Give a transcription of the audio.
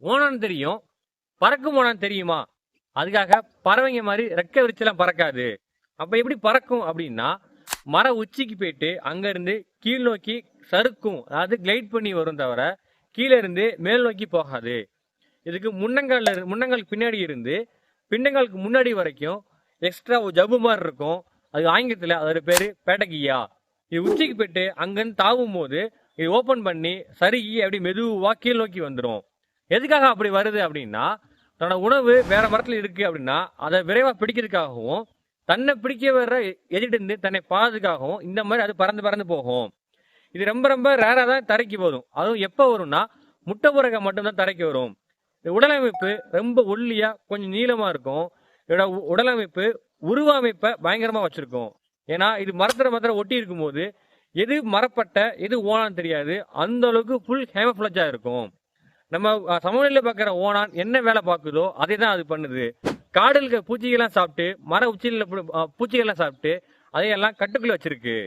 ஓணான்னு தெரியும், பறக்கும் ஓணான்னு தெரியுமா? அதுக்காக பறவைங்க மாதிரி ரெக்க விரிச்செல்லாம் பறக்காது. அப்ப எப்படி பறக்கும் அப்படின்னா, மர உச்சிக்கு போயிட்டு அங்க இருந்து கீழ் நோக்கி சறுக்கும், அதாவது கிளைட் பண்ணி வரும் தவிர கீழே இருந்து மேல் நோக்கி போகாது. இதுக்கு முன்னங்கால் பின்னாடி இருந்து பின்னங்காலுக்கு முன்னாடி வரைக்கும் எக்ஸ்ட்ரா ஒரு ஜவ்வு மாதிரி இருக்கும். அது ஆங்கிலத்தில் அதோட பேரு பேட்டகியா. இது உச்சிக்கு போயிட்டு அங்கிருந்து தாவும் போது இது ஓபன் பண்ணி சருகி அப்படி மெதுவா கீழ் நோக்கி வந்துடும். எதுக்காக அப்படி வருது அப்படின்னா, தன்னோட உணவு வேற மரத்துல இருக்கு அப்படின்னா அதை விரைவா பிடிக்கிறதுக்காகவும், தன்னை பிடிக்க வர்ற எதிர்த்து தன்னை பாதுகாக்கவும் இந்த மாதிரி அது பறந்து பறந்து போகும். இது ரொம்ப ரொம்ப ரேரா தான் தரைக்கு வரும். அதுவும் எப்போ வரும்னா முட்டை புறக்க மட்டும்தான் தரைக்கு வரும். உடலமைப்பு ரொம்ப ஒல்லியா கொஞ்சம் நீளமா இருக்கும். இதோட உடலமைப்பு உருவமைப்பை பயங்கரமா வச்சிருக்கும். ஏன்னா இது மரத்துல ஒட்டி இருக்கும் போது எது மரப்பட்ட எது ஓணான்னு தெரியாது. அந்த அளவுக்கு ஃபுல் ஹேமஃபிளஜா இருக்கும். நம்ம சமவெளியில பார்க்குற ஓணான் என்ன வேலை பார்க்குதோ அதை தான் அது பண்ணுது. காடுல பூச்சிகள்லாம் சாப்பிட்டு, மர உச்சியில பூச்சிகள்லாம் சாப்பிட்டு அதையெல்லாம் கட்டுக்குள்ள வச்சிருக்கு.